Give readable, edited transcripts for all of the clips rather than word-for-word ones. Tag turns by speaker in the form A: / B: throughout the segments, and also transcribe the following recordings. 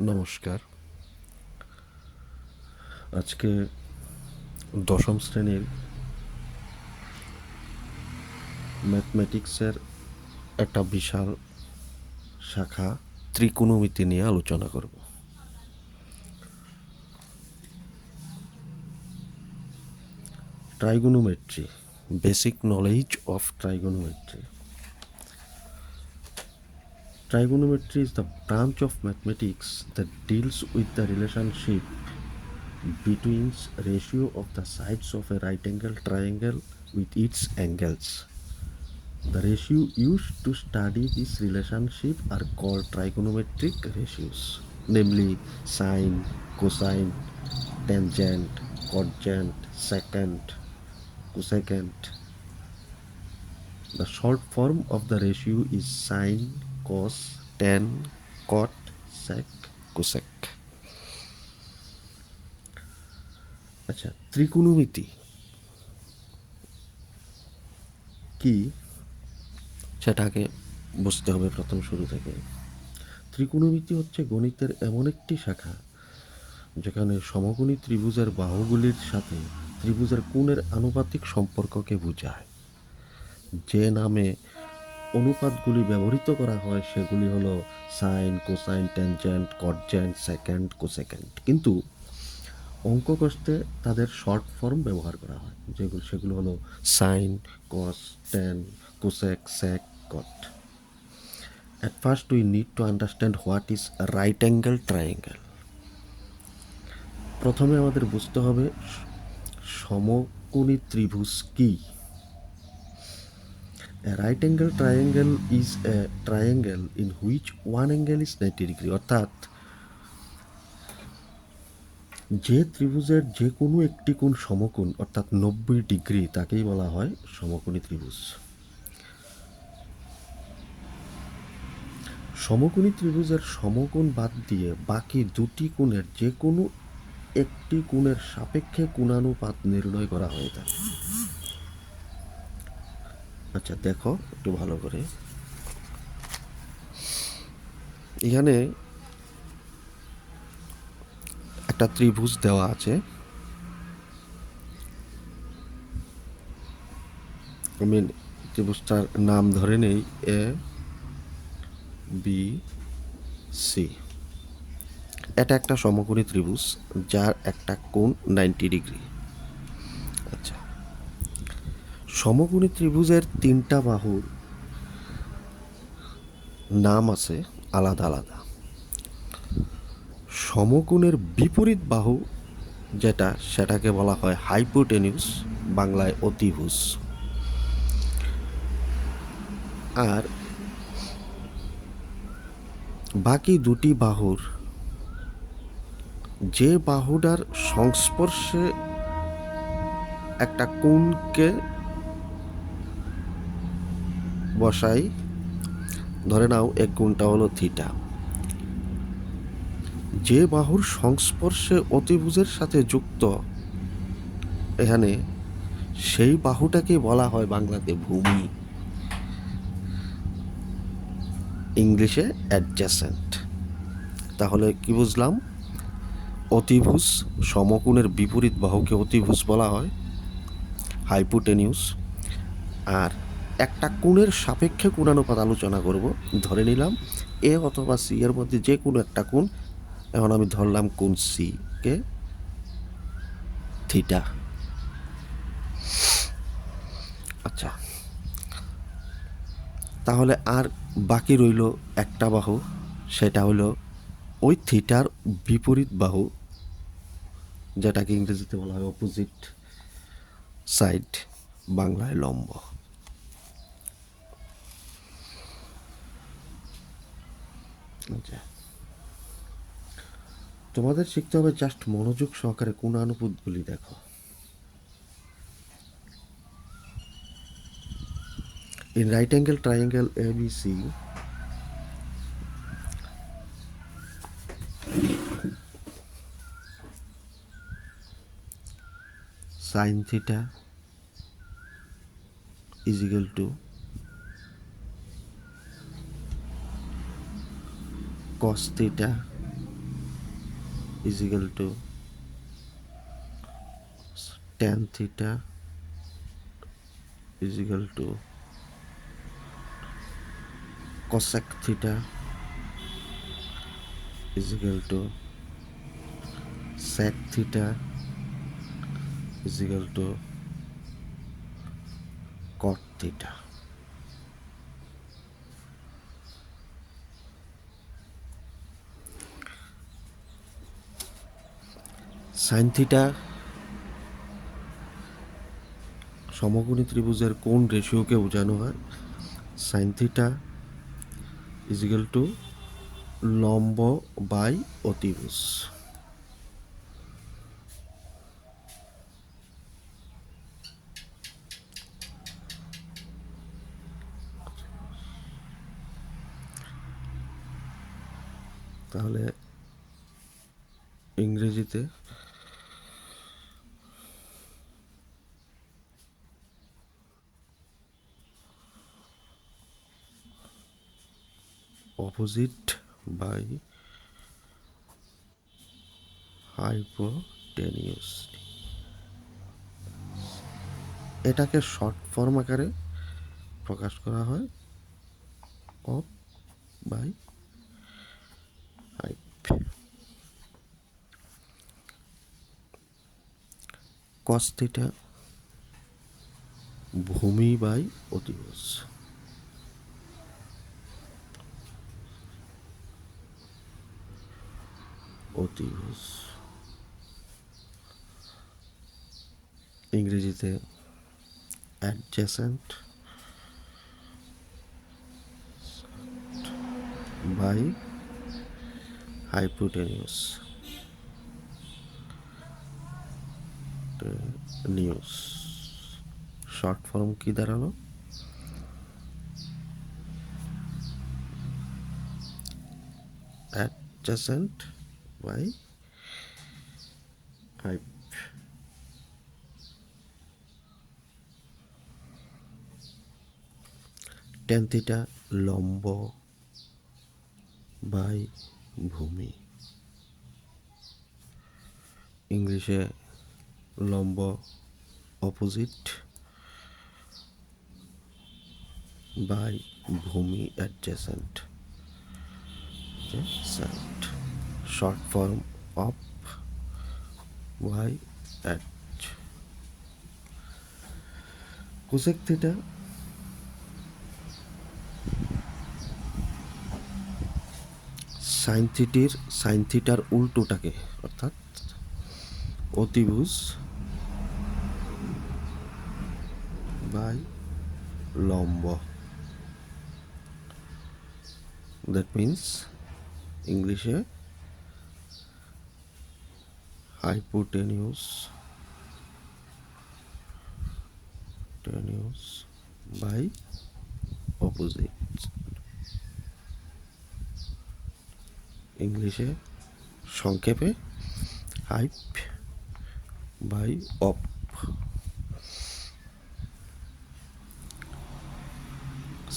A: নমস্কার। আজকে দশম শ্রেণীর ম্যাথমেটিক্সের একটা বিশাল শাখা ত্রিকোণমিতি নিয়ে আলোচনা করব। Trigonometry, basic knowledge of trigonometry. Trigonometry is the branch of mathematics that deals with the relationship between ratio of the sides of a right angle triangle with its angles. The ratio used to study this relationship are called trigonometric ratios, namely sine, cosine, tangent, cotangent, secant, cosecant. The short form of the ratio is sine, cos, tan, cot, sec, cosec. আচ্ছা, ত্রিকোণমিতি কি সেটাকে বুঝতে হবে প্রথম শুরু থেকে। ত্রিকোণমিতি হচ্ছে গণিতের এমন একটি শাখা যেখানে সমকোণী ত্রিভুজের বাহুগুলির সাথে ত্রিভুজের কোণের আনুপাতিক সম্পর্ককে বোঝায়। যে নামে অনুপাতগুলি ব্যবহৃত করা হয় সেগুলি হলো সাইন, কোসাইন, ট্যানজেন্ট, কটজেন্ট, সেকেন্ড, কোসেকেন্ট। কিন্তু অঙ্ক কষতে তাদের শর্ট ফর্ম ব্যবহার করা হয়, সেগুলো হলো sine, cos, tan, cosec, sec, cot. At first we need to understand what is a right angle triangle. প্রথমে আমাদের বুঝতে হবে সমকোণী ত্রিভুজ কি। A right angle triangle is a triangle in which one angle is 90 degree, অর্থাৎ যে ত্রিভুজের যে কোনো একটি কোণ সমকোণ অর্থাৎ 90 ডিগ্রি তাকেই বলা হয় সমকোণী ত্রিভুজ। সমকোণী ত্রিভুজের সমকোণ বাদ দিয়ে বাকি দুটি কোণের যে কোনো একটি কোণের সাপেক্ষে কোণানুপাত নির্ণয় করা হয়ে থাকে। আচ্ছা, দেখো একটু ভালো করে। এখানে একটা ত্রিভুজ দেওয়া আছে। আমি ত্রিভুজটার নাম ধরে নেই এ বি সি। এটা একটা সমকোণী ত্রিভুজ যার একটা কোণ 90 ডিগ্রি। আচ্ছা, সমকোণী ত্রিভুজের তিনটা বাহুর নাম আছে আলাদা আলাদা। সমকোণের বিপরীত বাহু সেটাকে বলা হয় হাইপোটেনিউস, বাংলায় অতিভুজ। আর বাকি দুটি বাহুর যে বাহুটার সংস্পর্শে একটা কোণকে বসাই, ধরে নাও এক কোণটা হলো থিটা, যে বাহুর সংস্পর্শে অতিভুজের সাথে যুক্ত এখানে সেই বাহুটাকে বলা হয় বাংলাতে ভূমি, ইংলিশে অ্যাডজেসেন্ট। তাহলে কি বুঝলাম? অতিভুজ, সমকোণের বিপরীত বাহুকে অতিভুজ বলা হয়, হাইপোটেনিউস। আর একটা কোণের সাপেক্ষে কোণানুপাত আলোচনা করব। ধরে নিলাম এ অথবা সি এর মধ্যে যে কোনো একটা কোণ। এখন আমি ধরলাম কোণ সি কে থিটা। আচ্ছা, তাহলে আর বাকি রইল একটা বাহু, সেটা হলো ওই থিটার বিপরীত বাহু, যেটাকে ইংরেজিতে বলা হয় অপোজিট সাইড, বাংলায় লম্ব। আচ্ছা, তোমাদের শিখতে হবে জাস্ট মনোযোগ সহকারে কোণানুপাতগুলি দেখো। In right angle triangle ABC, sin theta is equal to cos theta is equal to tan theta is equal to cosec theta is equal to sec theta is equal to cot theta. Sine theta সমকোণী ত্রিভুজের কোণ রেশিওকে বোঝানো হয়। Sine theta is equal to লম্ব by অতিভুজ। তাহলে ইংরেজিতে opposite by হাইপোটেনিউস, এটাকে শর্ট ফর্ম আকারে প্রকাশ করা হয় op by hyp. Cos theta ভূমি বাই অতিভুজ। অতিভুজ ইংরেজিতে অ্যাডজেসেন্ট বাই হাইপোটেনিউস নিউজ। শর্ট ফর্ম কি দাঁড়ালো? Adjacent by hyp. Tan theta লম্ব বাই ভূমি। ইংলিশে লম্ব অপোজিট বাই ভূমি adjacent. Short form op by ad. Cosec theta sine থিটার উল্টোটাকে, অর্থাৎ অতিভুজ বাই লম্ব। দ্যাট মিন্স ইংলিশে হাইপোটেনিউস বাই অপোজিট। ইংলিশে সংক্ষেপে হাইপ বাই অপ।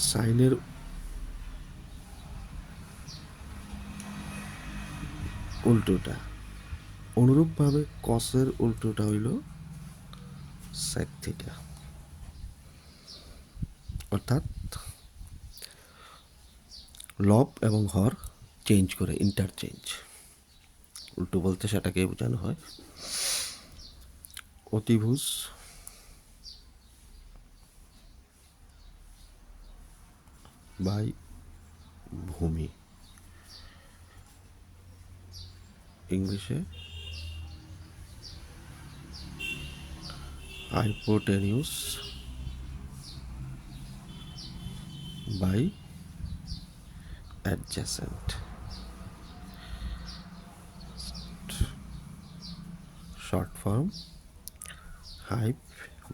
A: সাইনের উল্টোটা, অনুরূপভাবে কসের উল্টোটা হইল সেক থিটা। অর্থাৎ লব এবং হর চেঞ্জ করে, ইন্টারচেঞ্জ। উল্টো বলতে সেটাকে বোঝানো হয়। অতিভুজ বাই ভূমি। ইংলিশে hypotenuse by adjacent. Short form hyp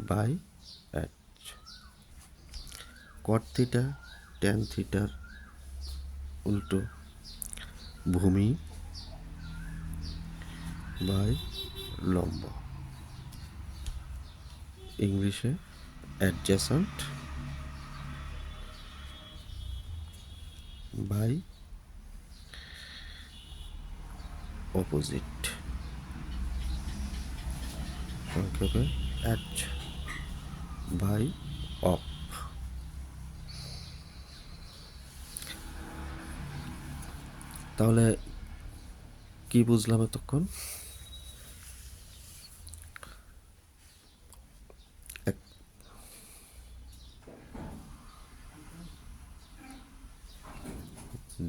A: by ad. Cot theta tan থিটার উল্টো ভূমি বাই লম্ব। ইংলিশে অ্যাডজেসেন্ট বাই অপোজিট সংক্ষেপে অ্যাট বাই অফ। তাহলে কি বুঝলাম এতক্ষণ?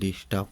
A: ডিস্টার্ব